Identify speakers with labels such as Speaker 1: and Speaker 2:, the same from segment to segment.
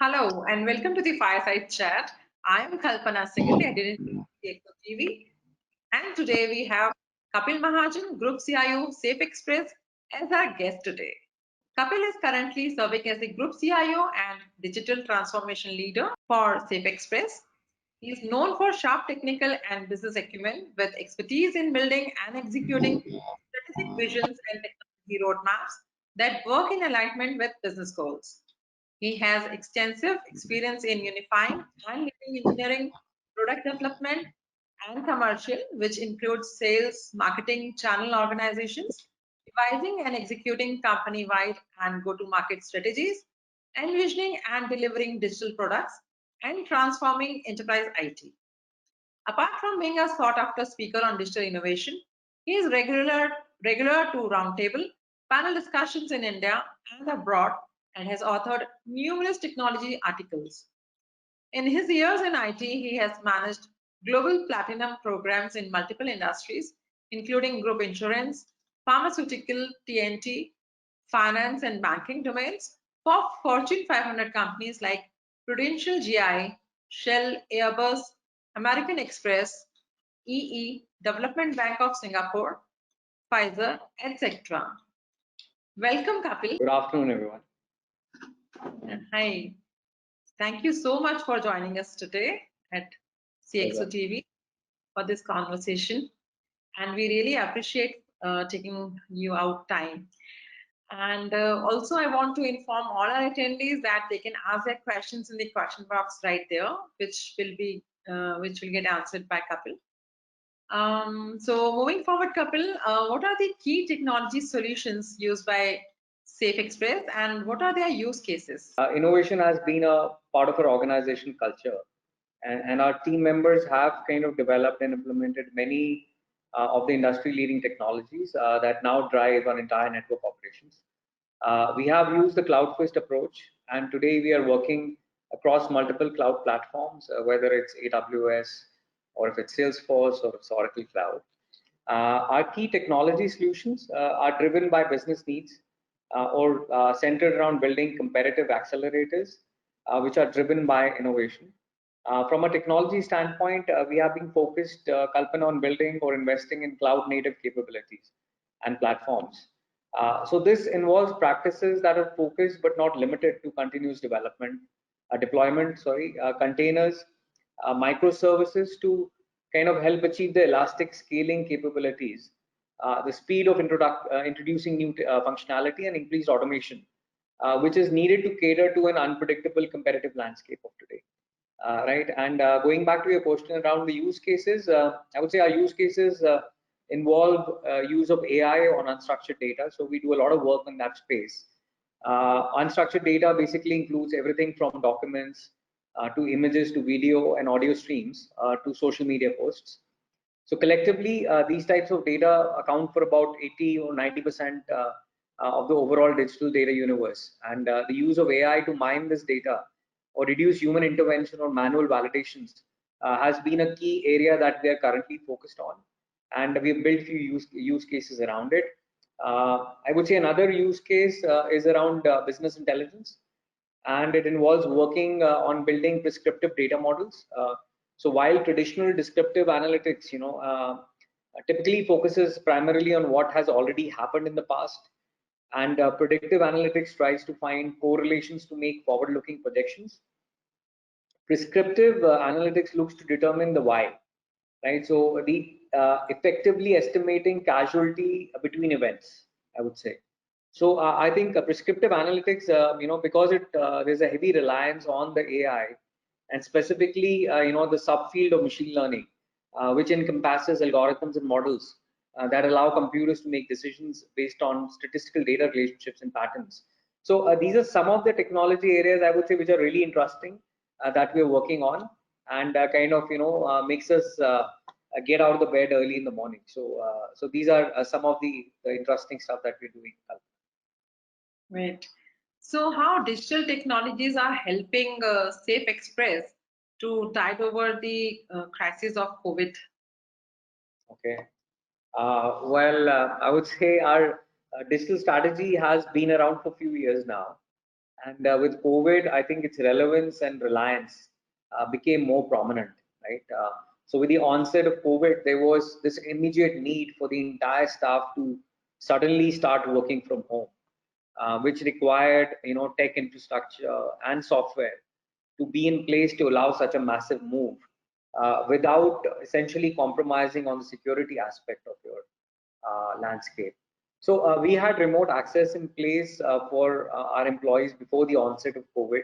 Speaker 1: Hello and welcome to the Fireside Chat. I am Kalpana Singh, the editor of TV, and today we have Kapil Mahajan, Group CIO, Safe Express, as our guest today. Kapil is currently serving as the Group CIO and Digital Transformation Leader for Safe Express. He is known for sharp technical and business acumen with expertise in building and executing strategic visions and technology roadmaps that work in alignment with business goals. He has extensive experience in unifying and leading engineering, product development, and commercial, which includes sales, marketing, channel organizations, devising and executing company-wide and go-to-market strategies, envisioning and delivering digital products, and transforming enterprise IT. Apart from being a sought-after speaker on digital innovation, he is regular to roundtable panel discussions in India and abroad and has authored numerous technology articles. In his years in IT, he has managed global platinum programs in multiple industries, including group insurance, pharmaceutical, TNT, finance, and banking domains for Fortune 500 companies like Prudential GI, Shell, Airbus, American Express, EE, Development Bank of Singapore, Pfizer, etc. Welcome, Kapil.
Speaker 2: Good afternoon, everyone.
Speaker 1: Hi. Thank you so much for joining us today at CXO
Speaker 2: Pleasure.
Speaker 1: TV for this conversation. And we really appreciate taking you out time. And also, I want to inform all our attendees that they can ask their questions in the question box right there, which will get answered by Kapil. So moving forward, Kapil, what are the key technology solutions used by Safe Express and what are their use cases?
Speaker 2: Innovation has been a part of our organization culture, and our team members have kind of developed and implemented many of the industry-leading technologies that now drive our entire network operations. We have used the cloud-first approach, and today we are working across multiple cloud platforms, whether it's AWS or if it's Salesforce or it's Oracle Cloud. Our key technology solutions are driven by business needs or centered around building competitive accelerators, which are driven by innovation. From a technology standpoint, we have been focused, Kalpana, on building or investing in cloud-native capabilities and platforms. So this involves practices that are focused but not limited to continuous deployment, containers, microservices to kind of help achieve the elastic scaling capabilities, the speed of introducing new functionality and increased automation, which is needed to cater to an unpredictable competitive landscape of today. Right, and going back to your question around the use cases, I would say our use cases involve use of AI on unstructured data. So we do a lot of work in that space. Unstructured data basically includes everything from documents to images to video and audio streams to social media posts. So collectively, these types of data account for about 80 or 90% of the overall digital data universe. And the use of AI to mine this data or reduce human intervention or manual validations has been a key area that we are currently focused on. And we've built few use cases around it. I would say another use case is around business intelligence, and it involves working on building prescriptive data models. So while traditional descriptive analytics, typically focuses primarily on what has already happened in the past, and predictive analytics tries to find correlations to make forward-looking projections. Prescriptive analytics looks to determine the why, right? So the effectively estimating causality between events, I would say. So I think prescriptive analytics, because there's a heavy reliance on the AI, and specifically, the subfield of machine learning, which encompasses algorithms and models that allow computers to make decisions based on statistical data relationships and patterns. So these are some of the technology areas I would say which are really interesting that we're working on, and kind of makes us get out of the bed early in the morning. So these are some of the interesting stuff that we're doing.
Speaker 1: Right. So how digital technologies are helping Safe Express to tide over the crisis of COVID?
Speaker 2: Okay. Well, I would say our digital strategy has been around for a few years now, And with COVID, I think its relevance and reliance became more prominent, right? So with the onset of COVID, there was this immediate need for the entire staff to suddenly start working from home, which required, tech infrastructure and software to be in place to allow such a massive move without essentially compromising on the security aspect of your landscape. So we had remote access in place for our employees before the onset of COVID.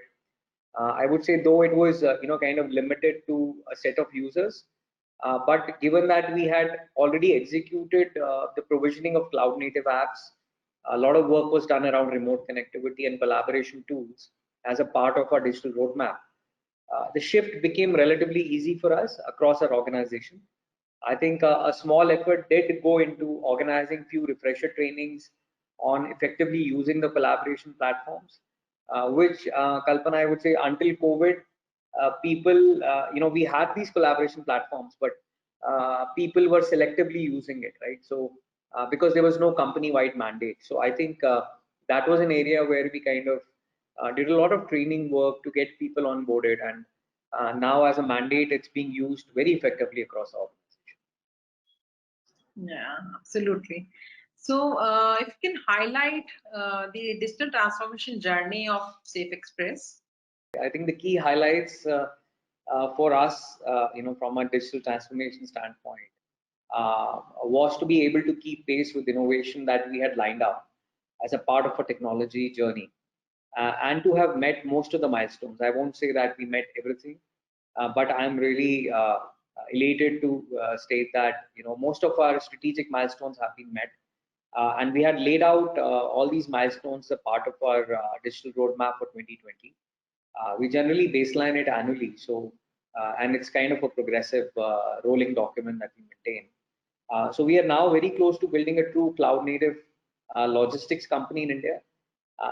Speaker 2: I would say though it was kind of limited to a set of users, but given that we had already executed the provisioning of cloud native apps, a lot of work was done around remote connectivity and collaboration tools as a part of our digital roadmap. The shift became relatively easy for us across our organization. I think a small effort did go into organizing few refresher trainings on effectively using the collaboration platforms, which Kalpana, I would say until COVID, people, we had these collaboration platforms, but people were selectively using it, right? So because there was no company-wide mandate. So I think that was an area where we kind of did a lot of training work to get people onboarded, and now as a mandate, it's being used very effectively across the organization.
Speaker 1: Yeah, absolutely. So, if you can highlight the digital transformation journey of Safe Express.
Speaker 2: I think the key highlights for us, from a digital transformation standpoint, was to be able to keep pace with innovation that we had lined up as a part of a technology journey, and to have met most of the milestones. I won't say that we met everything, but I'm really elated to state that most of our strategic milestones have been met, and we had laid out all these milestones as part of our digital roadmap for 2020. We generally baseline it annually, so and it's kind of a progressive rolling document that we maintain. So we are now very close to building a true cloud native logistics company in India,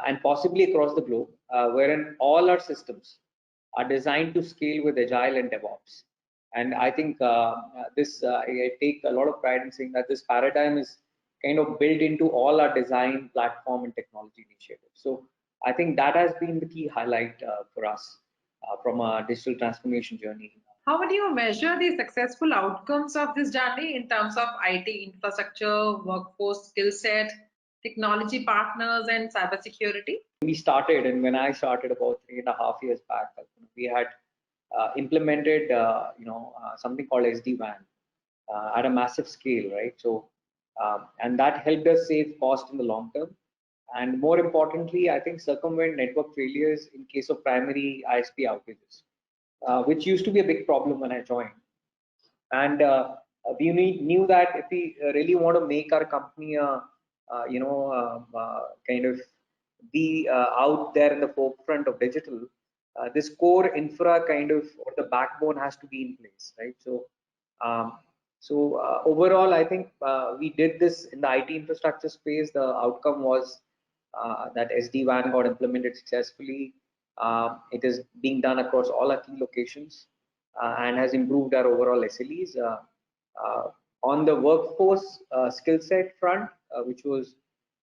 Speaker 2: and possibly across the globe, wherein all our systems are designed to scale with Agile and DevOps. And I think I take a lot of pride in saying that this paradigm is kind of built into all our design, platform, and technology initiatives. So I think that has been the key highlight for us from a digital transformation journey.
Speaker 1: How would you measure the successful outcomes of this journey in terms of IT infrastructure, workforce skill set, technology partners, and cybersecurity?
Speaker 2: We started, and when I started about 3.5 years back, we had implemented, something called SD-WAN at a massive scale, right? So, and that helped us save cost in the long term. And more importantly, I think circumvent network failures in case of primary ISP outages, which used to be a big problem when I joined. And we knew that if we really want to make our company kind of be out there in the forefront of digital, this core infra kind of, or the backbone has to be in place, right? So um, overall, I think we did this in the IT infrastructure space. The outcome was that SD-WAN got implemented successfully. It is being done across all our key locations, and has improved our overall SLEs. Uh, on the workforce skill set front, which was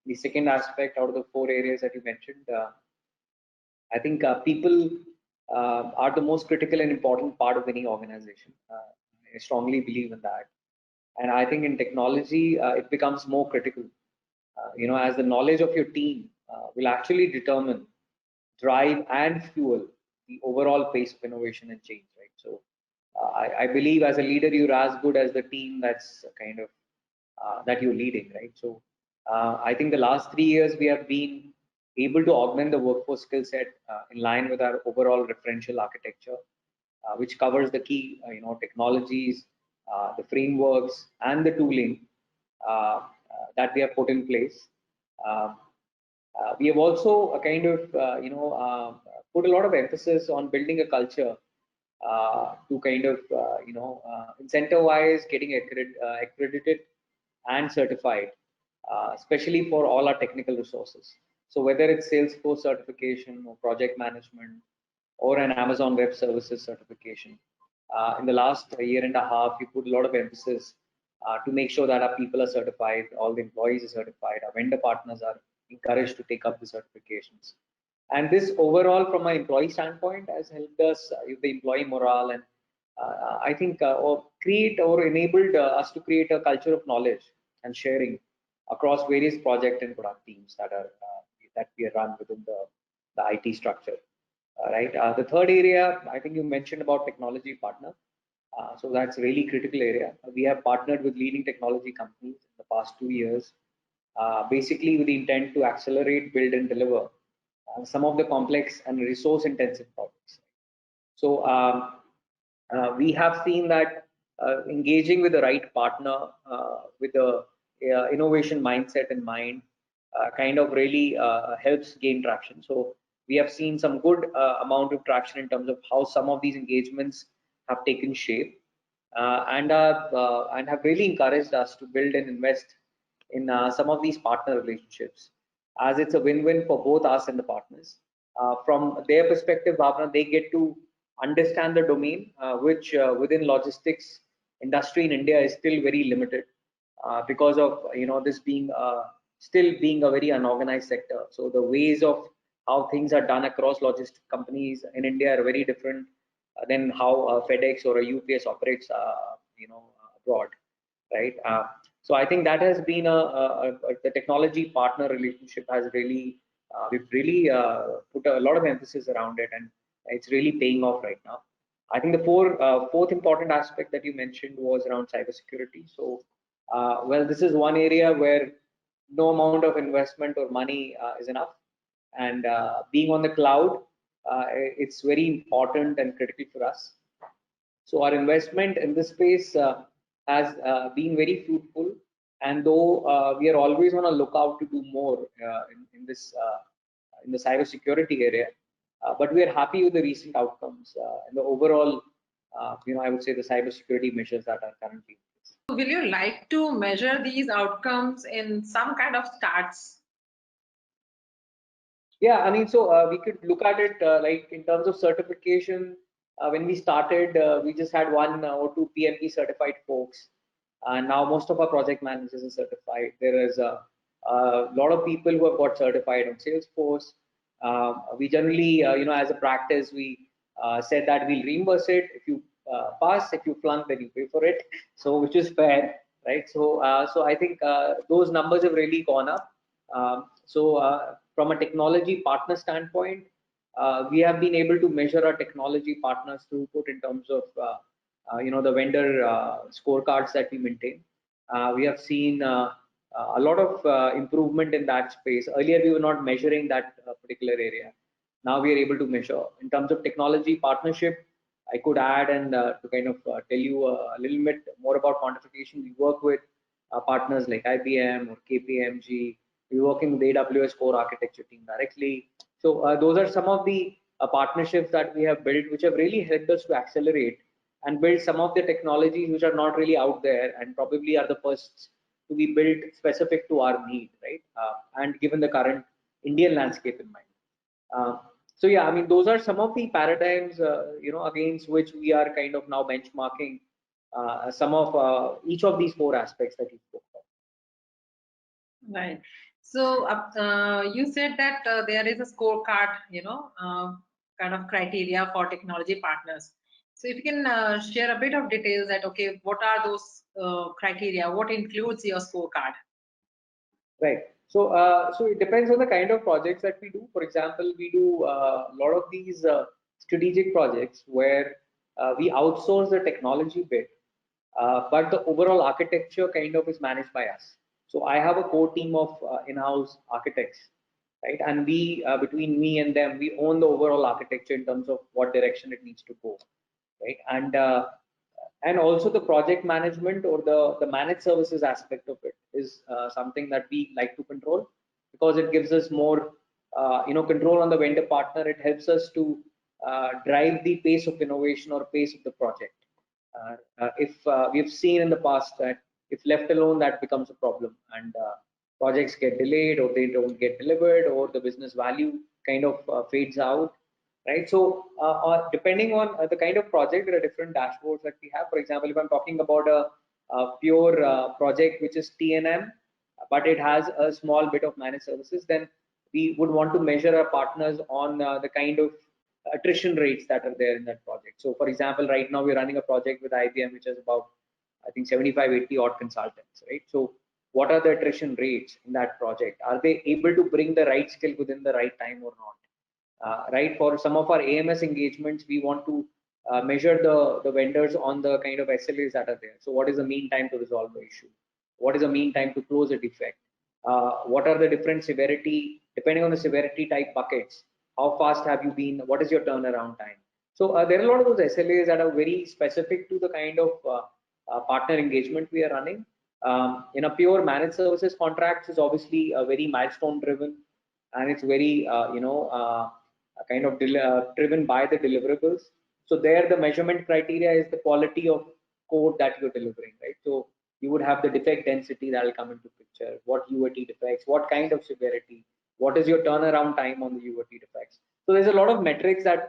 Speaker 2: the second aspect out of the four areas that you mentioned, I think people are the most critical and important part of any organization. I strongly believe in that. And I think in technology, it becomes more critical, as the knowledge of your team will actually determine, drive, and fuel the overall pace of innovation and change, right? So I believe as a leader, you're as good as the team that's kind of that you're leading, right? So I think the last 3 years we have been able to augment the workforce skill set in line with our overall referential architecture, which covers the key, technologies, the frameworks, and the tooling that we have put in place. Um, we have also kind of, put a lot of emphasis on building a culture to kind of, incentivize getting accredited and certified, especially for all our technical resources. So whether it's Salesforce certification or project management or an Amazon Web Services certification, in the last year and a half, we put a lot of emphasis to make sure that our people are certified, all the employees are certified, our vendor partners are encouraged to take up the certifications. And this overall, from an employee standpoint, has helped us with the employee morale, and I think or create or enabled us to create a culture of knowledge and sharing across various project and product teams that we run within the IT structure. Right. The third area, I think you mentioned about technology partner. So that's really critical area. We have partnered with leading technology companies in the past 2 years, basically with the intent to accelerate, build, and deliver some of the complex and resource intensive projects. So we have seen that engaging with the right partner with the innovation mindset in mind kind of really helps gain traction. So we have seen some good amount of traction in terms of how some of these engagements have taken shape and have really encouraged us to build and invest in some of these partner relationships, as it's a win-win for both us and the partners. From their perspective, Bhavna, they get to understand the domain, which within logistics industry in India is still very limited because of this being still being a very unorganized sector. So the ways of how things are done across logistic companies in India are very different than how FedEx or a UPS operates, abroad, right? So I think that has been the technology partner relationship has really we've really put a lot of emphasis around it, and it's really paying off right now. I think the fourth important aspect that you mentioned was around cybersecurity. So, well, this is one area where no amount of investment or money is enough, and being on the cloud, it's very important and critical for us. So our investment in this space has been very fruitful, and though we are always on a lookout to do more in this in the cybersecurity area, but we are happy with the recent outcomes and the overall, I would say the cybersecurity measures that are currently in place.
Speaker 1: Will you like to measure these outcomes in some kind of stats?
Speaker 2: Yeah, I mean, so we could look at it like in terms of certification. When we started, we just had one or two PMP certified folks. And now most of our project managers are certified. There is a lot of people who have got certified on Salesforce. We generally, as a practice, we said that we'll reimburse it if you pass. If you flunk, then you pay for it. So, which is fair, right? So I think those numbers have really gone up. From a technology partner standpoint, we have been able to measure our technology partners throughput in terms of the vendor scorecards that we maintain. We have seen a lot of improvement in that space. Earlier, we were not measuring that particular area. Now we are able to measure. In terms of technology partnership, I could add and to kind of tell you a little bit more about quantification. We work with partners like IBM or KPMG. We're working with AWS core architecture team directly. So those are some of the partnerships that we have built, which have really helped us to accelerate and build some of the technologies which are not really out there and probably are the first to be built specific to our need, right? And given the current Indian landscape in mind. So yeah, I mean, those are some of the paradigms, against which we are kind of now benchmarking some of each of these four aspects that you spoke about.
Speaker 1: Right. So you said that there is a scorecard, kind of criteria for technology partners. So if you can share a bit of details that, okay, what are those criteria? What includes your scorecard?
Speaker 2: Right. So, so it depends on the kind of projects that we do. For example, we do a lot of these strategic projects where we outsource the technology bit, but the overall architecture kind of is managed by us. So I have a core team of in-house architects, right? And we, between me and them, we own the overall architecture in terms of what direction it needs to go, right? And also the project management or the managed services aspect of it is something that we like to control, because it gives us more control on the vendor partner. It helps us to drive the pace of innovation or pace of the project. If we've seen in the past that if left alone, that becomes a problem, and projects get delayed or they don't get delivered, or the business value kind of fades out, right? So depending on the kind of project, there are different dashboards that we have. For example, if I'm talking about a pure project which is T&M, but it has a small bit of managed services, then we would want to measure our partners on the kind of attrition rates that are there in that project. So for example, right now we're running a project with IBM, which is about, I think 75, 80 odd consultants, right? So what are the attrition rates in that project? Are they able to bring the right skill within the right time or not? Right, for some of our AMS engagements, we want to measure the vendors on the kind of SLAs that are there. So what is the mean time to resolve the issue? What is the mean time to close a defect? What are the different severity, depending on the severity type buckets? How fast have you been? What is your turnaround time? So there are a lot of those SLAs that are very specific to the kind of partner engagement we are running. In a pure managed services contracts is obviously very milestone driven, and it's very kind of driven by the deliverables. So there the measurement criteria is the quality of code that you're delivering, right? So you would have the defect density that will come into picture, what UAT defects, what kind of severity, what is your turnaround time on the UAT defects. So there's a lot of metrics that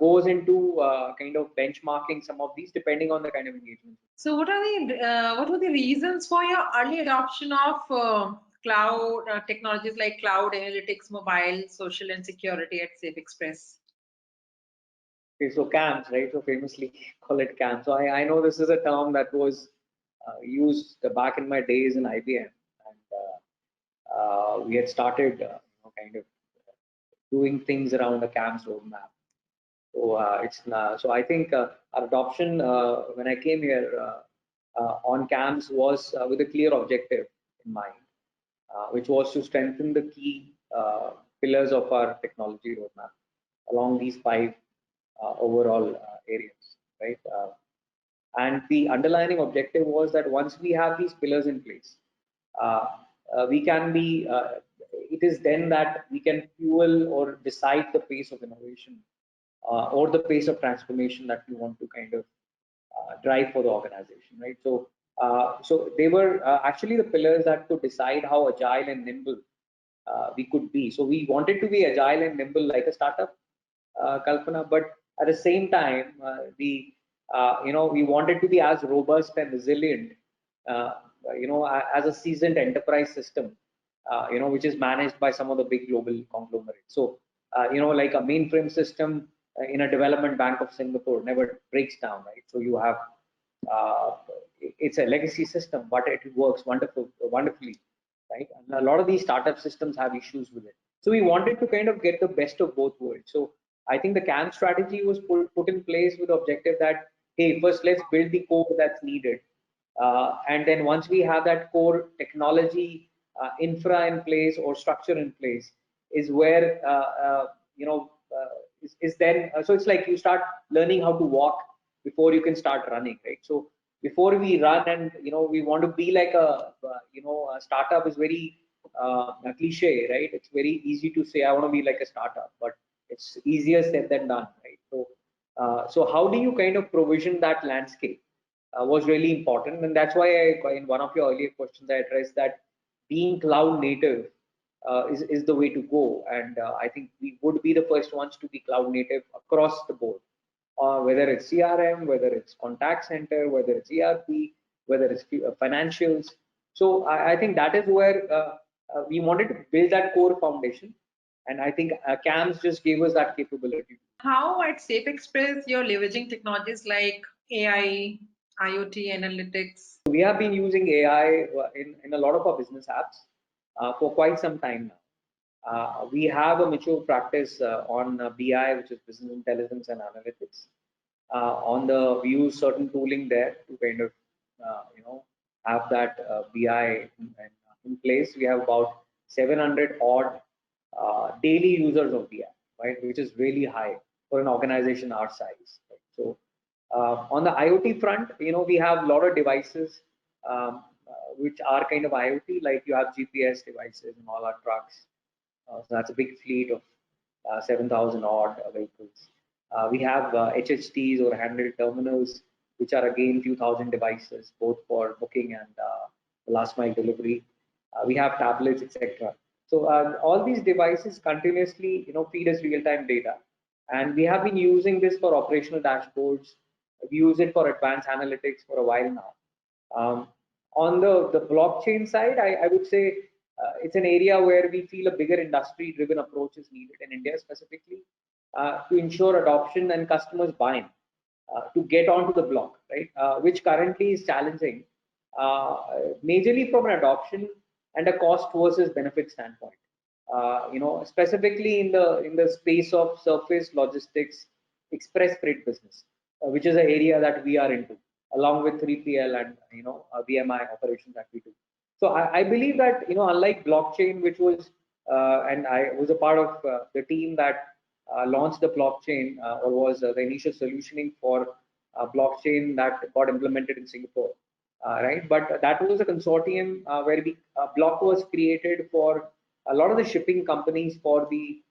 Speaker 2: goes into kind of benchmarking some of these depending on the kind of engagement.
Speaker 1: So what were the reasons for your early adoption of cloud technologies like cloud analytics, mobile, social, and security at Safe Express?
Speaker 2: Okay, so CAMS, right? So famously call it CAMS. So I know this is a term that was used back in my days in IBM, and we had started kind of doing things around the CAMS roadmap. So so I think our adoption when I came here on CAMS was with a clear objective in mind, which was to strengthen the key pillars of our technology roadmap along these five overall areas, right? And the underlying objective was that once we have these pillars in place, we can be, it is then that we can fuel or decide the pace of innovation or the pace of transformation that we want to kind of drive for the organization, right? So, so they were actually the pillars that could decide how agile and nimble we could be. So we wanted to be agile and nimble like a startup, Kalpana, but at the same time, we wanted to be as robust and resilient, as a seasoned enterprise system, which is managed by some of the big global conglomerates. So, like a mainframe system in a development bank of Singapore never breaks down, right? So you have, it's a legacy system, but it works wonderfully, right? And a lot of these startup systems have issues with it. So we wanted to kind of get the best of both worlds. So I think the CAM strategy was put in place with the objective that, hey, first let's build the core that's needed. And then once we have that core technology infra in place or structure in place, is where, is then, so it's like you start learning how to walk before you can start running, right? So before we run and, we want to be like a startup is very cliche, right? It's very easy to say, I want to be like a startup, but it's easier said than done, right? So, so how do you kind of provision that landscape was really important, and that's why in one of your earlier questions I addressed that being cloud native is the way to go, and I think we would be the first ones to be cloud native across the board, whether it's CRM, whether it's contact center, whether it's ERP, whether it's financials. So I think that is where we wanted to build that core foundation. And I think CAMS just gave us that capability.
Speaker 1: How at Safe Express you're leveraging technologies like AI, IoT, analytics?
Speaker 2: We have been using AI in a lot of our business apps for quite some time now. We have a mature practice on BI, which is business intelligence and analytics. We use certain tooling there to kind of, have that BI in place. We have about 700 odd daily users of BI, right, which is really high for an organization our size. Right? So on the IoT front, we have a lot of devices which are kind of IoT, like you have GPS devices in all our trucks. So that's a big fleet of 7,000 odd vehicles. We have HHTs or handheld terminals, which are again few thousand devices, both for booking and last mile delivery. We have tablets, etc. So all these devices continuously, feed us real-time data, and we have been using this for operational dashboards. We use it for advanced analytics for a while now. On the blockchain side, I would say it's an area where we feel a bigger industry-driven approach is needed in India specifically to ensure adoption and customers buy-in to get onto the block, right? Which currently is challenging, majorly from an adoption and a cost versus benefit standpoint. Specifically in the space of surface logistics, express freight business, which is an area that we are into, along with 3PL and VMI operations that we do. So I believe that unlike blockchain, which was and I was a part of the team that launched the blockchain or was the initial solutioning for blockchain that got implemented in Singapore, right? But that was a consortium where the block was created for a lot of the shipping companies for the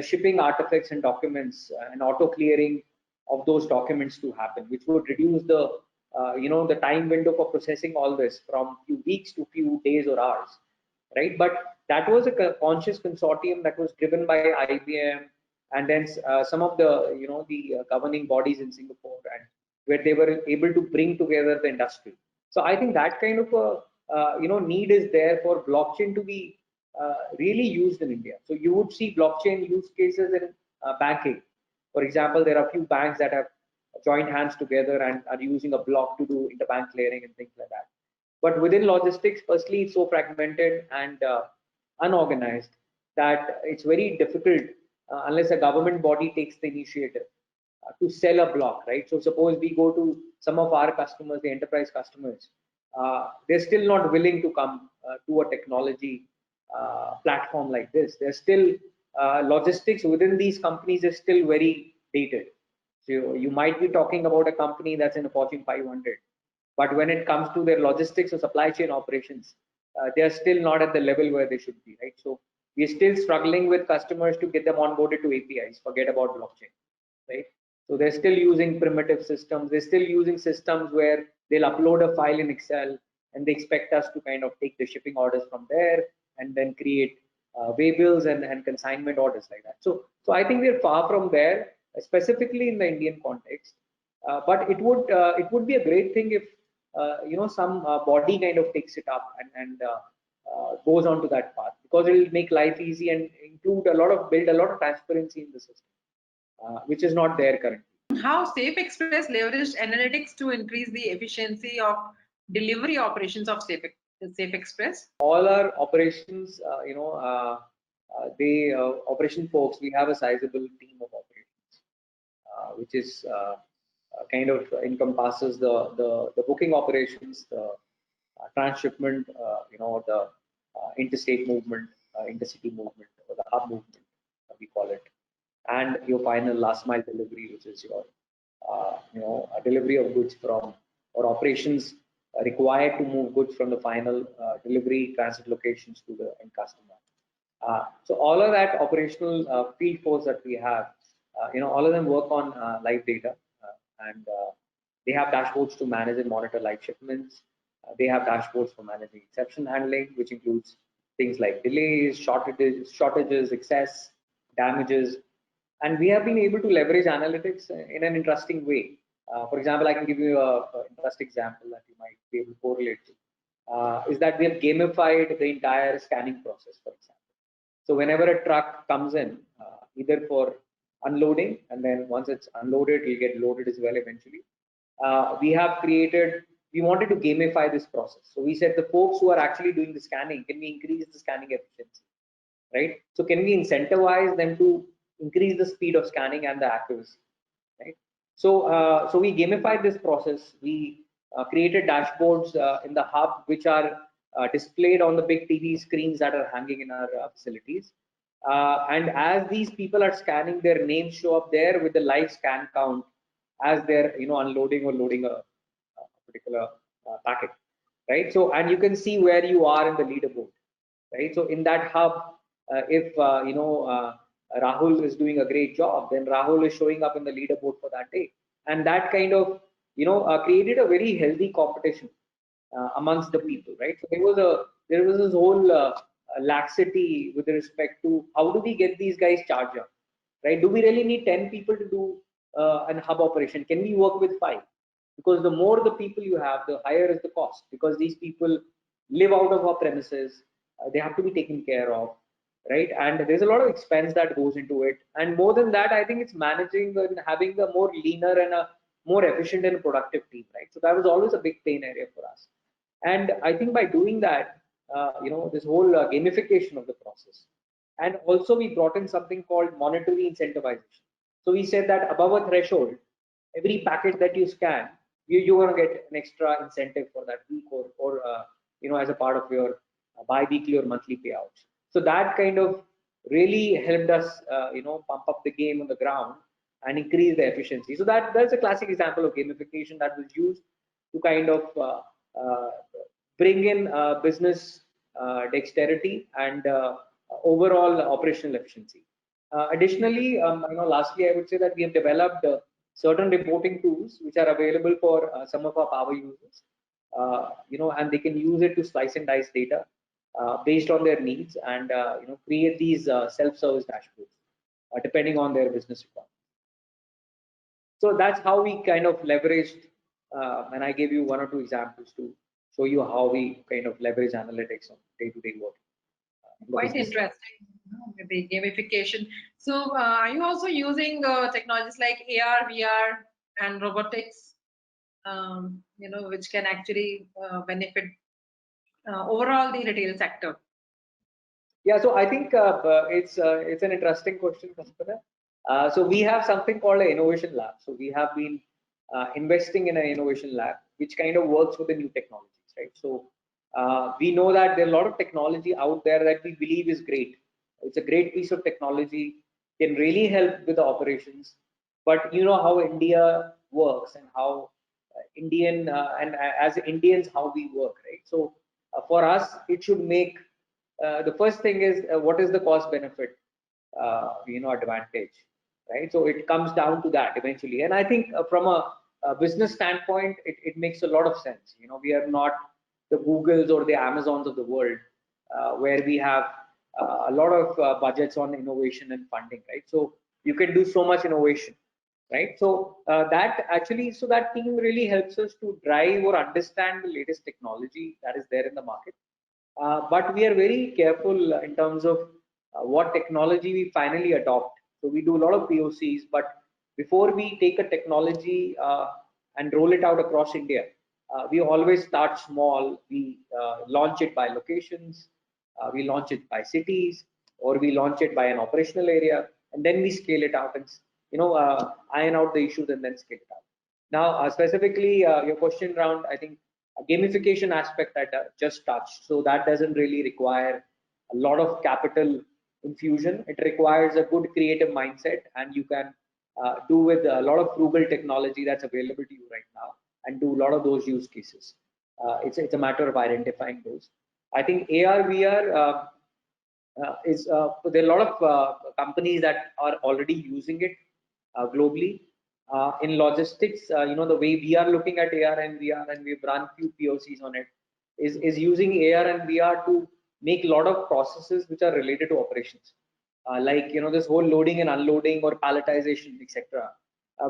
Speaker 2: shipping artifacts and documents and auto clearing of those documents to happen, which would reduce the the time window for processing all this from few weeks to few days or hours, right? But that was a conscious consortium that was driven by IBM and then some of the the governing bodies in Singapore, and where they were able to bring together the industry. So I think that kind of a need is there for blockchain to be really used in India. So you would see blockchain use cases in banking. For example, there are a few banks that have joined hands together and are using a block to do interbank clearing and things like that. But within logistics, firstly, it's so fragmented and unorganized that it's very difficult unless a government body takes the initiative to sell a block, right? So suppose we go to some of our customers, the enterprise customers, they're still not willing to come to a technology platform like this. There's still logistics within these companies is still very dated. So you might be talking about a company that's in the Fortune 500, but when it comes to their logistics or supply chain operations, they are still not at the level where they should be, right? So we're still struggling with customers to get them onboarded to APIs. Forget about blockchain, right? So they're still using primitive systems. They're still using systems where they'll upload a file in Excel and they expect us to kind of take the shipping orders from there and then create waybills and consignment orders like that. So I think we're far from there, specifically in the Indian context. But it would be a great thing if some body kind of takes it up and goes on to that path, because it will make life easy and build a lot of transparency in the system, which is not there currently.
Speaker 1: How Safe Express leveraged analytics to increase the efficiency of delivery operations of Safe Express?
Speaker 2: All our operations, operation folks, we have a sizable team of operations, which is kind of encompasses the booking operations, the transshipment, the interstate movement, intercity movement, or the hub movement, we call it, and your final last mile delivery, which is your a delivery of goods from, or operations required to move goods from the final delivery transit locations to the end customer. So all of that operational field force that we have, all of them work on live data, and they have dashboards to manage and monitor live shipments. They have dashboards for managing exception handling, which includes things like delays, shortages, excess, damages. And we have been able to leverage analytics in an interesting way. For example, I can give you an interesting example that you might be able to correlate to, is that we have gamified the entire scanning process, for example. So whenever a truck comes in, either for unloading, and then once it's unloaded, it'll get loaded as well eventually. We wanted to gamify this process. So we said the folks who are actually doing the scanning, can we increase the scanning efficiency, right? So can we incentivize them to increase the speed of scanning and the accuracy, right? So we gamified this process. We created dashboards in the hub, which are displayed on the big TV screens that are hanging in our facilities. And as these people are scanning, their names show up there with the live scan count as they're unloading or loading a particular packet, right? So, and you can see where you are in the leaderboard, right? So in that hub, if Rahul is doing a great job, then Rahul is showing up in the leaderboard for that day, and that kind of created a very healthy competition amongst the people, right? So there was this whole laxity with respect to how do we get these guys charged up, right? Do we really need 10 people to do an hub operation? Can we work with 5? Because the more the people you have, the higher is the cost, because these people live out of our premises, they have to be taken care of, right? And there's a lot of expense that goes into it. And more than that, I think it's managing and having a more leaner and a more efficient and productive team, right? So that was always a big pain area for us. And I think by doing that, this whole gamification of the process, and also we brought in something called monetary incentivization. So we said that above a threshold, every packet that you scan, you're going to get an extra incentive for that week, or as a part of your bi-weekly or monthly payouts. So that kind of really helped us, pump up the game on the ground and increase the efficiency. So that's a classic example of gamification that was used to kind of uh, bring in business dexterity and overall operational efficiency. Additionally, lastly, I would say that we have developed certain reporting tools which are available for some of our power users, and they can use it to slice and dice data based on their needs, and create these self-service dashboards depending on their business requirements. So that's how we kind of leveraged, and I gave you one or two examples to show you how we kind of leverage analytics on day-to-day work.
Speaker 1: Quite interesting, with the gamification. So, are you also using technologies like AR, VR, and robotics, which can actually benefit overall the retail sector?
Speaker 2: Yeah, so I think it's an interesting question, Kaspana. So we have something called an innovation lab. So we have been investing in an innovation lab, which kind of works with the new technologies, right? So we know that there are a lot of technology out there that we believe is great. It's a great piece of technology, can really help with the operations. But you know how India works and how as Indians, how we work, right? So for us, it should make the first thing is what is the cost benefit advantage, right? So it comes down to that eventually. And I think from a business standpoint, it makes a lot of sense. We are not the Googles or the Amazons of the world, where we have a lot of budgets on innovation and funding, right? So you can do so much innovation, right? So that team really helps us to drive or understand the latest technology that is there in the market. But we are very careful in terms of what technology we finally adopt. So we do a lot of POCs, but before we take a technology and roll it out across India, we always start small. We launch it by locations, we launch it by cities, or we launch it by an operational area, and then we scale it out and iron out the issues and then scale it out. Now, specifically, your question around, I think, a gamification aspect that just touched. So that doesn't really require a lot of capital infusion. It requires a good creative mindset, and you can do with a lot of frugal technology that's available to you right now, and do a lot of those use cases. It's a matter of identifying those. I think AR VR there are a lot of companies that are already using it globally. In logistics, the way we are looking at AR and VR, and we've run few POCs on it, is using AR and VR to make a lot of processes which are related to operations, like this whole loading and unloading or palletization, etc.,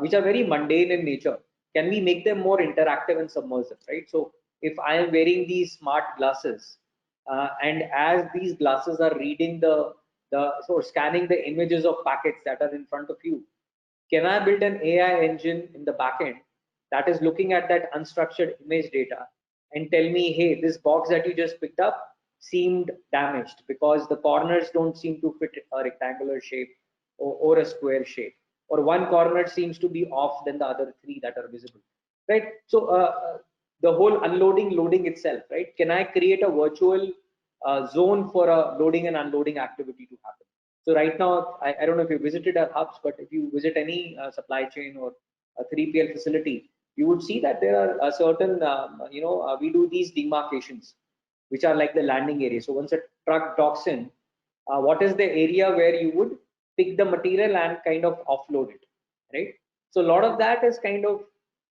Speaker 2: which are very mundane in nature. Can we make them more interactive and submersive, right? So if I am wearing these smart glasses, and as these glasses are reading or scanning the images of packets that are in front of you, can I build an AI engine in the backend that is looking at that unstructured image data and tell me, hey, this box that you just picked up seemed damaged because the corners don't seem to fit a rectangular shape or a square shape, or one corner seems to be off than the other three that are visible, right? So the whole unloading, loading itself, right? Can I create a virtual zone for a loading and unloading activity to happen? So right now, I don't know if you visited our hubs, but if you visit any supply chain or a 3PL facility, you would see that there are a certain, we do these demarcations, which are like the landing area. So once a truck docks in, what is the area where you would pick the material and kind of offload it, right? So a lot of that is kind of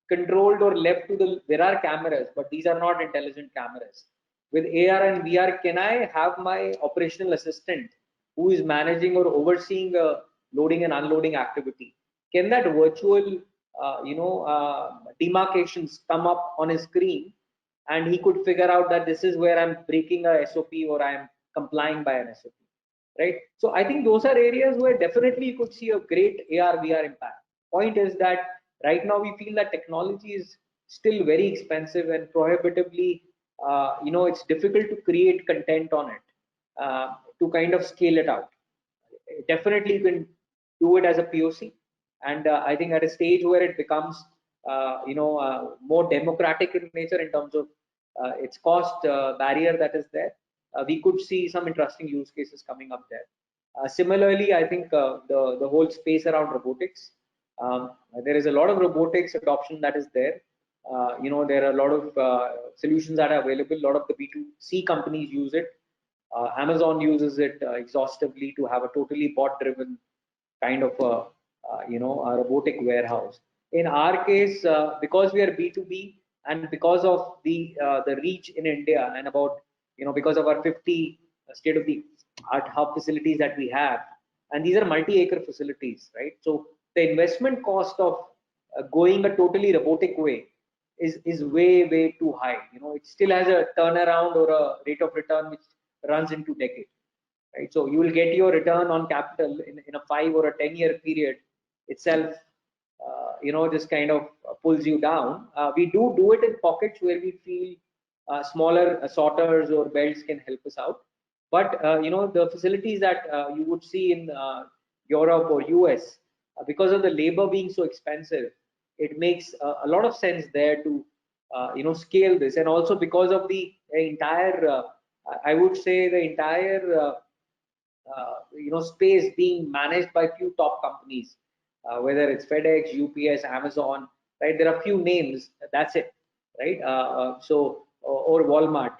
Speaker 2: controlled or left to there are cameras, but these are not intelligent cameras. With AR and VR, can I have my operational assistant who is managing or overseeing a loading and unloading activity? Can that virtual, demarcations come up on his screen, and he could figure out that this is where I'm breaking a SOP or I'm complying by an SOP, right? So I think those are areas where definitely you could see a great AR/VR impact. Point is that right now we feel that technology is still very expensive and prohibitively, it's difficult to create content on it to kind of scale it out. Definitely you can do it as a POC, and I think at a stage where it becomes more democratic in nature in terms of its cost barrier that is there, we could see some interesting use cases coming up there. Similarly, I think the whole space around robotics, there is a lot of robotics adoption that is there. There are a lot of solutions that are available. A lot of the B2C companies use it. Amazon uses it exhaustively to have a totally bot-driven kind of a robotic warehouse. In our case, because we are B2B and because of the reach in India and about because of our 50 state-of-the-art hub facilities that we have, and these are multi-acre facilities, right? So the investment cost of going a totally robotic way is way too high. It still has a turnaround or a rate of return which runs into decades, right? So you will get your return on capital in a 5 or a 10-year period itself, just kind of pulls you down. We do it in pockets where we feel smaller sorters or belts can help us out. But the facilities that you would see in Europe or US, because of the labor being so expensive, it makes a lot of sense there to scale this, and also because of the entire I would say the entire space being managed by few top companies, whether it's FedEx, UPS, Amazon, right? There are few names, that's it, right? Or Walmart.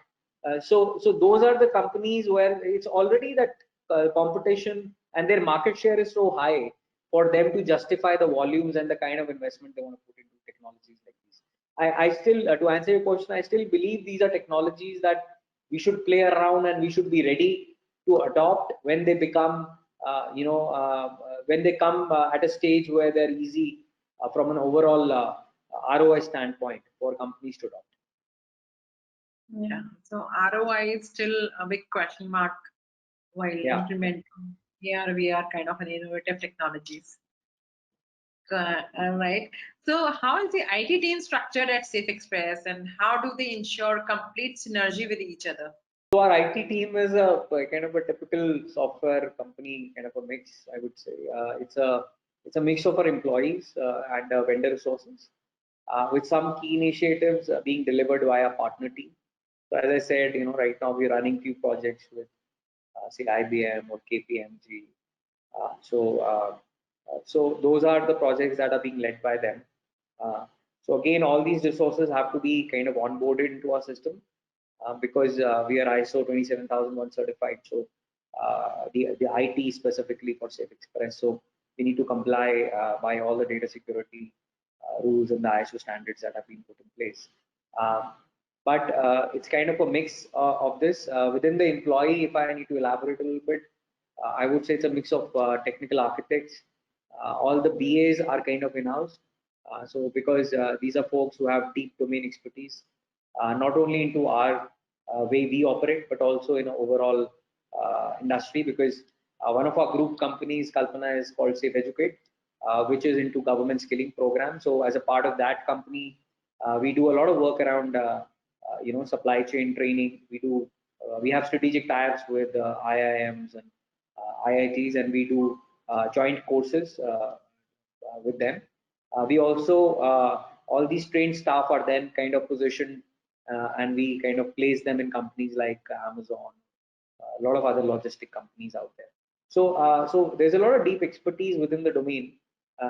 Speaker 2: So those are the companies where it's already that competition and their market share is so high for them to justify the volumes and the kind of investment they want to put into technologies like these. I still, to answer your question, I still believe these are technologies that we should play around and we should be ready to adopt when they become, when they come at a stage where they're easy from an overall ROI standpoint for companies to adopt.
Speaker 1: Yeah, so ROI is still a big question mark while implementing AR, VR kind of an innovative technologies. All right. So how is the IT team structured at Safe Express, and how do they ensure complete synergy with each other?
Speaker 2: So our IT team is a kind of a typical software company, kind of a mix, I would say. It's a mix of our employees and vendor resources, with some key initiatives being delivered via partner team. So as I said, right now we're running few projects with say IBM or KPMG. So those are the projects that are being led by them. So again, all these resources have to be kind of onboarded into our system because we are ISO 27001 certified. So the IT specifically for Safe Express. So we need to comply by all the data security rules and the ISO standards that have been put in place. But it's kind of a mix of this within the employee. If I need to elaborate a little bit, I would say it's a mix of technical architects. All the BAs are kind of in-house. So because these are folks who have deep domain expertise, not only into our way we operate, but also in overall industry. Because one of our group companies, Kalpana, is called Safe Educate, which is into government skilling program. So as a part of that company, we do a lot of work around supply chain training. We have strategic ties with IIMs and IITs, and we do joint courses with them. We also all these trained staff are then kind of positioned and we kind of place them in companies like Amazon, a lot of other logistic companies out there. So there's a lot of deep expertise within the domain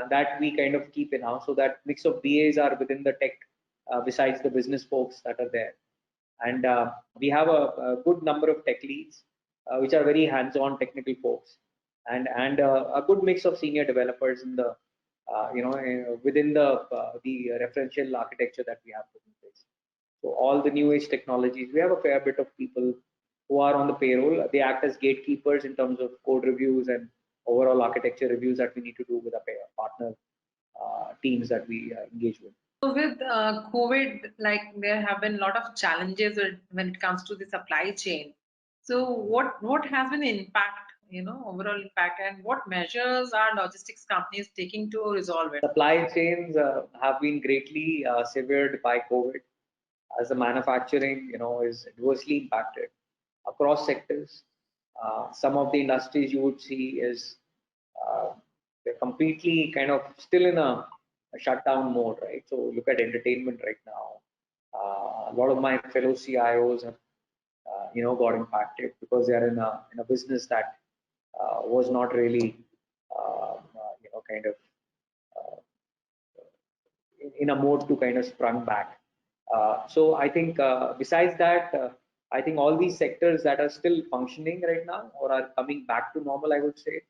Speaker 2: that we kind of keep in house. So that mix of BAs are within the tech besides the business folks that are there. And we have a good number of tech leads, which are very hands-on technical folks, and a good mix of senior developers in the within the referential architecture that we have put in place. So all the new age technologies, we have a fair bit of people who are on the payroll. They act as gatekeepers in terms of code reviews and overall architecture reviews that we need to do with our partner teams that we engage with.
Speaker 1: So with COVID, like there have been a lot of challenges when it comes to the supply chain. So what has been the impact, overall impact, and what measures are logistics companies taking to resolve it?
Speaker 2: Supply chains have been greatly severed by COVID, as the manufacturing, is adversely impacted across sectors. Some of the industries you would see is uh, they're completely kind of still in a shutdown mode, right? So look at entertainment right now. A lot of my fellow CIOs have, got impacted because they are in a business that was not really, kind of uh, in a mode to kind of sprung back. So I think besides that, I think all these sectors that are still functioning right now or are coming back to normal, I would say,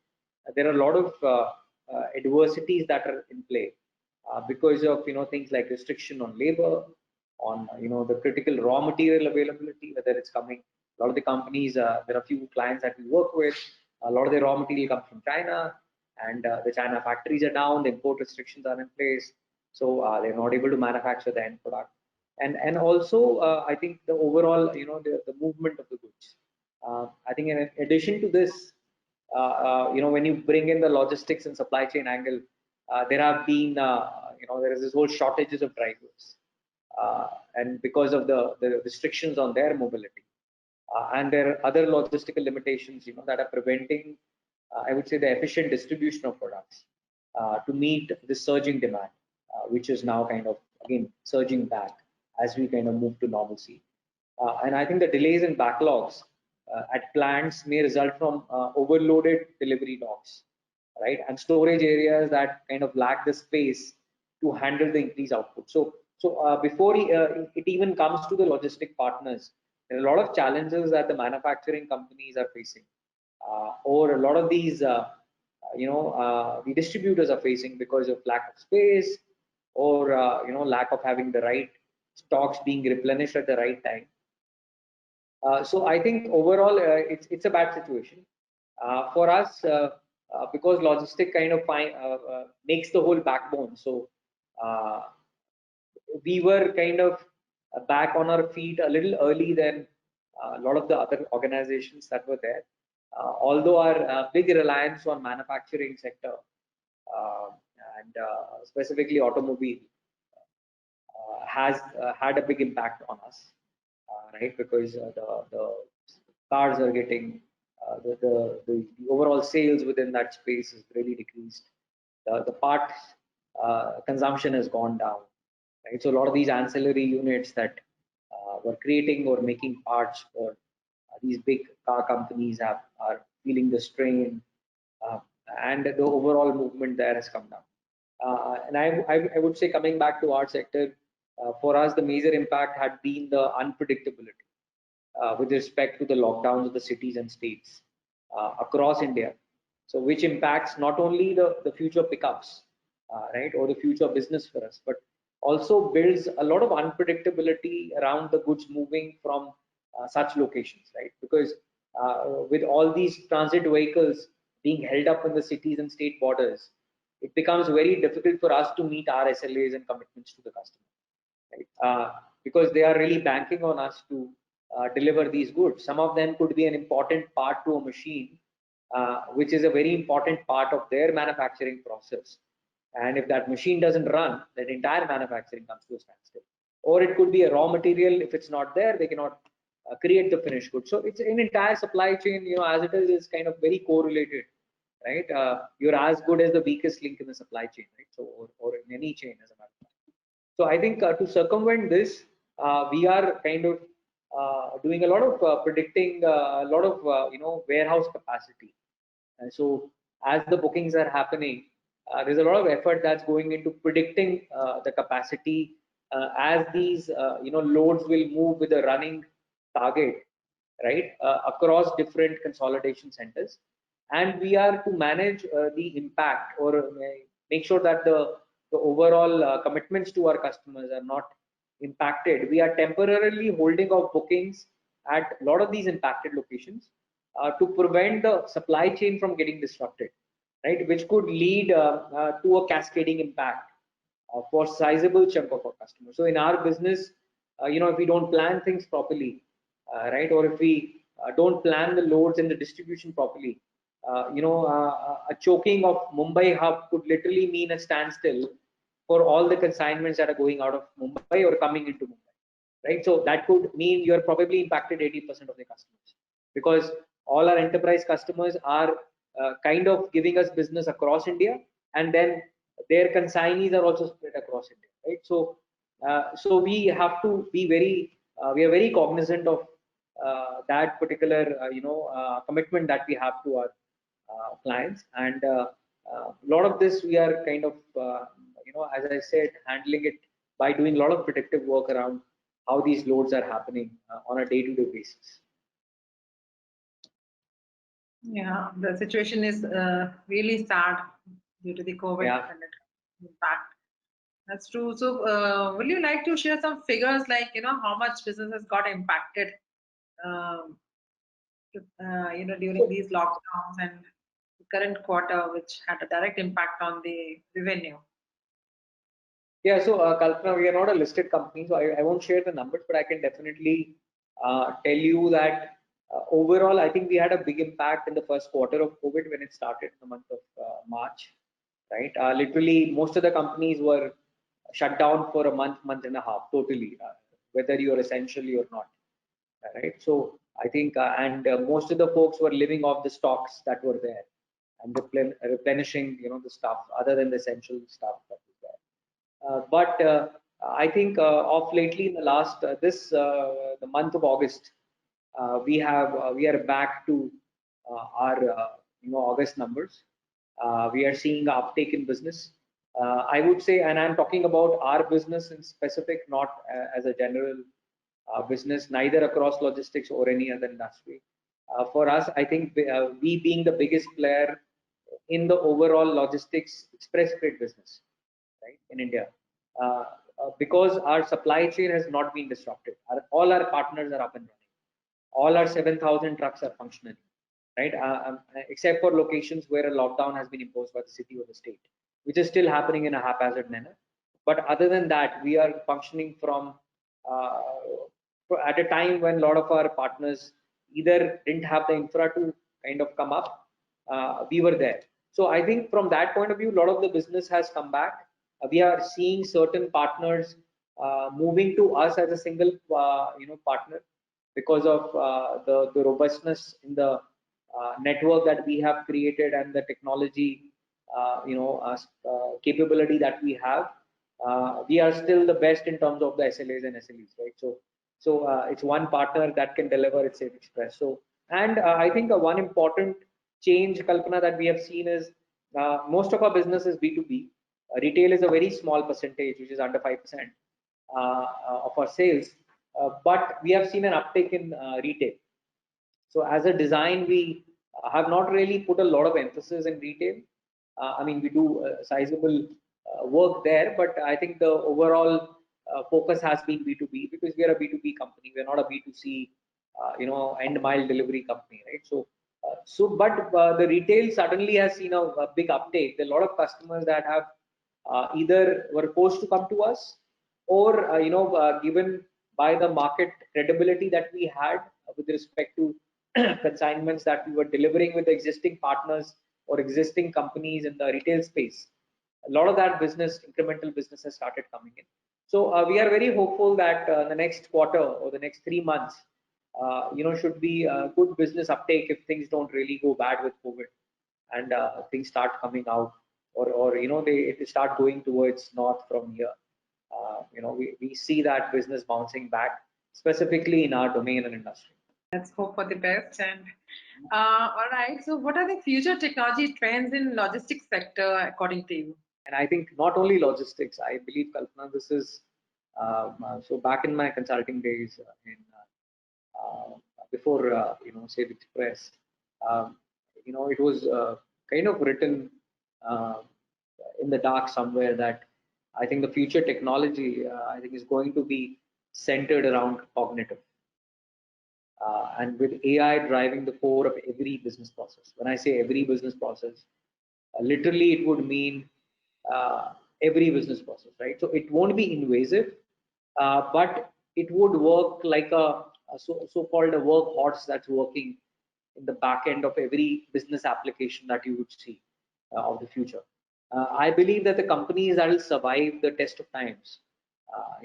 Speaker 2: there are a lot of adversities that are in play because of things like restriction on labor, on the critical raw material availability, whether it's coming. A lot of the companies, there are a few clients that we work with. A lot of the raw material comes from China, and the China factories are down. The import restrictions are in place, so they're not able to manufacture the end product. And also, I think the overall, the movement of the goods. I think in addition to this, when you bring in the logistics and supply chain angle, there have been, there is this whole shortages of drivers, and because of the restrictions on their mobility, and there are other logistical limitations, that are preventing, I would say, the efficient distribution of products to meet the surging demand, which is now kind of again surging back as we kind of move to normalcy. And I think the delays and backlogs at plants may result from overloaded delivery docks, right? And storage areas that kind of lack the space to handle the increased output. So before it even comes to the logistic partners, there are a lot of challenges that the manufacturing companies are facing, or a lot of these, the distributors are facing because of lack of space, or lack of having the right stocks being replenished at the right time. So I think overall, it's a bad situation for us, because logistic kind of makes the whole backbone. So uh, we were kind of back on our feet a little early than a lot of the other organizations that were there. Although our big reliance on manufacturing sector, uh, and specifically automobile, has had a big impact on us, right? Because the cars are getting, the overall sales within that space is really decreased. The parts consumption has gone down, right? So a lot of these ancillary units that were creating or making parts for these big car companies are feeling the strain, uh, and the overall movement there has come down. And I would say, coming back to our sector, for us, the major impact had been the unpredictability with respect to the lockdowns of the cities and states across India. So, which impacts not only the future pickups, right, or the future business for us, but also builds a lot of unpredictability around the goods moving from such locations, right? Because with all these transit vehicles being held up in the cities and state borders, it becomes very difficult for us to meet our SLAs and commitments to the customer, right? Because they are really banking on us to deliver these goods. Some of them could be an important part to a machine, which is a very important part of their manufacturing process. And if that machine doesn't run, that entire manufacturing comes to a standstill. Or it could be a raw material. If it's not there, they cannot create the finished good. So it's an entire supply chain, as it is kind of very correlated, right? You're as good as the weakest link in the supply chain, right? So, or in any chain, as a matter of fact. So I think to circumvent this, we are kind of doing a lot of predicting, a lot of warehouse capacity. And so as the bookings are happening, there's a lot of effort that's going into predicting the capacity as these loads will move with a running target, right, across different consolidation centers. And we are to manage the impact, or make sure that the overall commitments to our customers are not impacted. We are temporarily holding off bookings at a lot of these impacted locations to prevent the supply chain from getting disrupted, right? Which could lead to a cascading impact for sizable chunk of our customers. So in our business, if we don't plan things properly, right, or if we don't plan the loads and the distribution properly, a choking of Mumbai hub could literally mean a standstill for all the consignments that are going out of Mumbai or coming into Mumbai, right? So that could mean you're probably impacted 80% of the customers, because all our enterprise customers are kind of giving us business across India, and then their consignees are also spread across India, right? So we have to be we are very cognizant of that particular commitment that we have to our clients, and a lot of this we are kind of as I said, handling it by doing a lot of predictive work around how these loads are happening on a day-to-day basis.
Speaker 1: Yeah, the situation is really sad due to the COVID impact. That's true. So, would you like to share some figures, like how much businesses got impacted, during these lockdowns and the current quarter, which had a direct impact on the revenue?
Speaker 2: Yeah, so Kalpana, we are not a listed company, so I won't share the numbers, but I can definitely tell you that overall, I think we had a big impact in the first quarter of COVID when it started in the month of March, right? Literally, most of the companies were shut down for a month and a half, totally, whether you're essentially or not, right? So I think, and most of the folks were living off the stocks that were there and replenishing, the stuff other than the essential stuff that was there. But I think of lately in the last the month of August, we are back to our August numbers. We are seeing an uptake in business. I would say, and I'm talking about our business in specific, not as a general business, neither across logistics or any other industry. For us, I think we being the biggest player in the overall logistics express freight business, right, in India, because our supply chain has not been disrupted. All our partners are up and running. All our 7,000 trucks are functional, right? Except for locations where a lockdown has been imposed by the city or the state, which is still happening in a haphazard manner. But other than that, we are functioning from at a time when a lot of our partners either didn't have the infra to kind of come up. We were there. So I think from that point of view, a lot of the business has come back. We are seeing certain partners moving to us as a single partner, because of the robustness in the network that we have created and the technology capability that we have. We are still the best in terms of the SLAs and SLEs, right? So it's one partner that can deliver its Safe Express. So, and I think one important change, Kalpana, that we have seen is most of our business is B2B. Retail is a very small percentage, which is under 5% of our sales. But we have seen an uptick in retail. So as a design, we have not really put a lot of emphasis in retail. I mean, we do sizable work there, but I think the overall focus has been B2B, because we are a B2B company. We're not a B2C, end mile delivery company, right? But the retail suddenly has seen a big uptake. There are a lot of customers that have either were forced to come to us, or given by the market credibility that we had with respect to consignments that we were delivering with the existing partners or existing companies in the retail space. A lot of that business, incremental business, has started coming in. So we are very hopeful that the next quarter or the next 3 months, should be a good business uptake if things don't really go bad with COVID, and things start coming out, or they start going towards north from here. We see that business bouncing back, specifically in our domain and industry.
Speaker 1: Let's hope for the best. And all right, so what are the future technology trends in logistics sector according to you?
Speaker 2: And I think not only logistics, I believe, Kalpana, this is so back in my consulting days, before Safe Express, it was kind of written in the dark somewhere that I think the future technology I think is going to be centered around cognitive, and with AI driving the core of every business process. When I say every business process, literally it would mean every business process, right? So it won't be invasive, but it would work like a so-called a workhorse that's working in the back end of every business application that you would see of the future. I believe that the companies that will survive the test of times,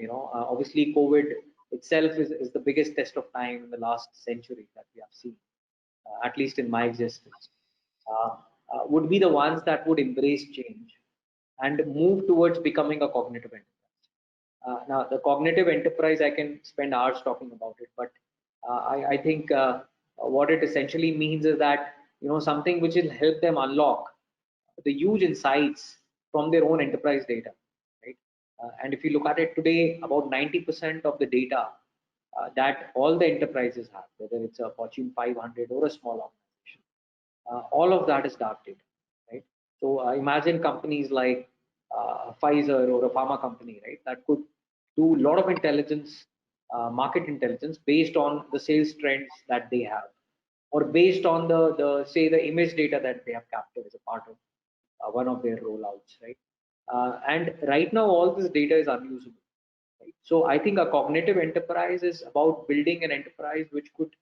Speaker 2: obviously COVID itself is the biggest test of time in the last century that we have seen, at least in my existence, uh, would be the ones that would embrace change and move towards becoming a cognitive enterprise. Now, the cognitive enterprise, I can spend hours talking about it, but I think what it essentially means is that something which will help them unlock the huge insights from their own enterprise data, right? And if you look at it today, about 90% of the data that all the enterprises have, whether it's a Fortune 500 or a small organization, all of that is dark data, right? So imagine companies like Pfizer or a pharma company, right, that could do a lot of intelligence, market intelligence based on the sales trends that they have, or based on the say the image data that they have captured as a part of one of their rollouts, right? And right now, all this data is unusable. Right? So I think a cognitive enterprise is about building an enterprise which could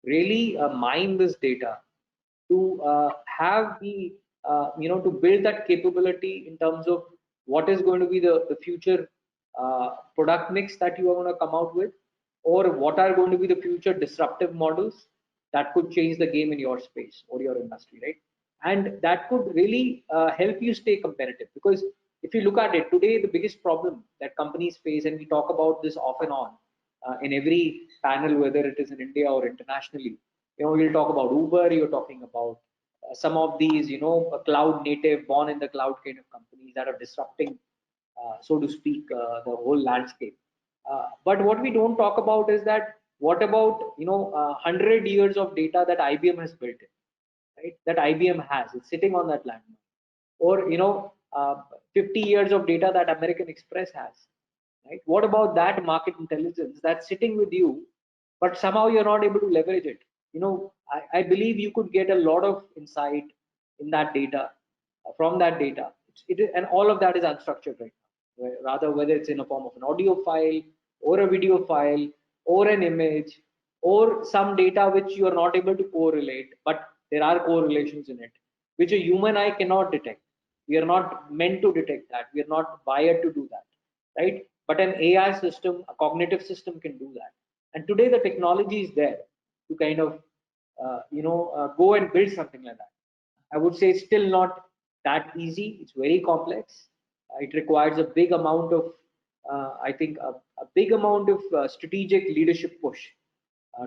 Speaker 2: really mine this data to have the to build that capability in terms of what is going to be the future product mix that you are going to come out with, or what are going to be the future disruptive models that could change the game in your space or your industry, right? And that could really help you stay competitive, because if you look at it today, the biggest problem that companies face, and we talk about this off and on in every panel, whether it is in India or internationally, you'll talk about Uber, you're talking about some of these, cloud native, born in the cloud kind of companies that are disrupting, so to speak, the whole landscape. But what we don't talk about is that what about 100 years of data that IBM has built in, right? That IBM has, it's sitting on that landmine, or 50 years of data that American Express has, right? What about that market intelligence that's sitting with you, but somehow you're not able to leverage it? I believe you could get a lot of insight in that data, from that data. And all of that is unstructured right now. Rather, whether it's in a form of an audio file or a video file or an image or some data which you are not able to correlate, but there are correlations in it, which a human eye cannot detect. We are not meant to detect that. We are not wired to do that, right? But an AI system, a cognitive system can do that. And today the technology is there to kind of, go and build something like that. I would say it's still not that easy. It's very complex. It requires a big amount of, I think, a big amount of strategic leadership push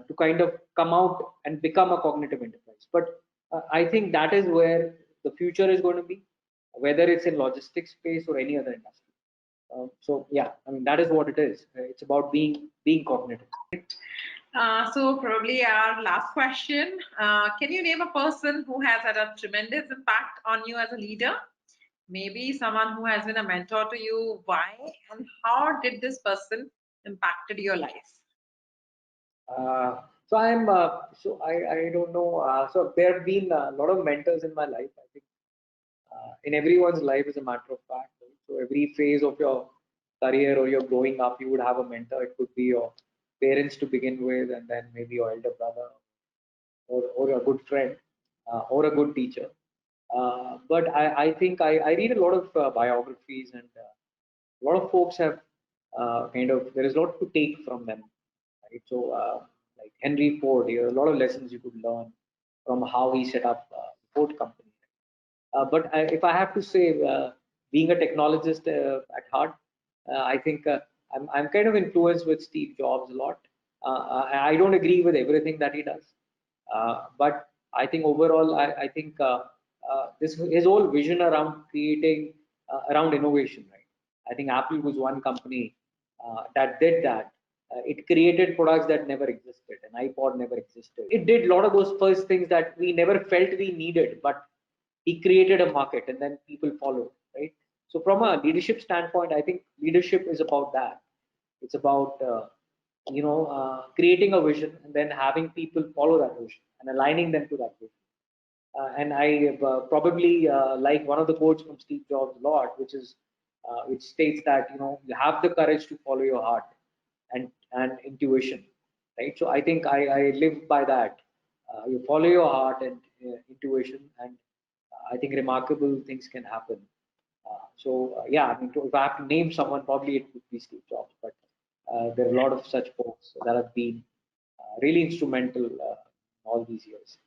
Speaker 2: to kind of come out and become a cognitive enterprise. But I think that is where the future is going to be, whether it's in logistics space or any other industry. So yeah, I mean that is what it is. It's about being cognitive.
Speaker 1: So probably our last question. Can you name a person who has had a tremendous impact on you as a leader? Maybe someone who has been a mentor to you. Why and how did this person impacted your life?
Speaker 2: So I don't know. So there have been a lot of mentors in my life. I think in everyone's life, as a matter of fact. Right? So every phase of your career or your growing up, you would have a mentor. It could be your parents to begin with, and then maybe your elder brother, or a good friend, or a good teacher. But I think I read a lot of biographies, and a lot of folks have there is a lot to take from them, right? So like Henry Ford, there are a lot of lessons you could learn from how he set up Ford company. But if I have to say, being a technologist at heart, I think I'm kind of influenced with Steve Jobs a lot. I don't agree with everything that he does, but I think overall, I think this his whole vision around creating around innovation, right? I think Apple was one company that did that. It created products that never existed. An iPod never existed. It did a lot of those first things that we never felt we needed, but he created a market and then people followed, right? So from a leadership standpoint, I think leadership is about that. It's about creating a vision and then having people follow that vision and aligning them to that vision. And I probably like one of the quotes from Steve Jobs a lot, which states that you have the courage to follow your heart and intuition, right? So I think I live by that. You follow your heart and intuition, and I think remarkable things can happen. Yeah, I mean, if I have to name someone, probably it would be Steve Jobs. But there are a lot of such folks that have been really instrumental all these years.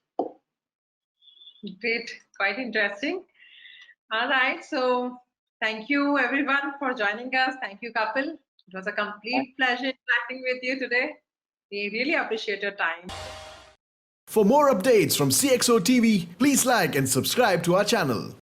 Speaker 1: Great, quite interesting. All right, so thank you everyone for joining us. Thank you, Kapil. It was a complete pleasure interacting with you today. We really appreciate your time.
Speaker 3: For more updates from CXO TV, please like and subscribe to our channel.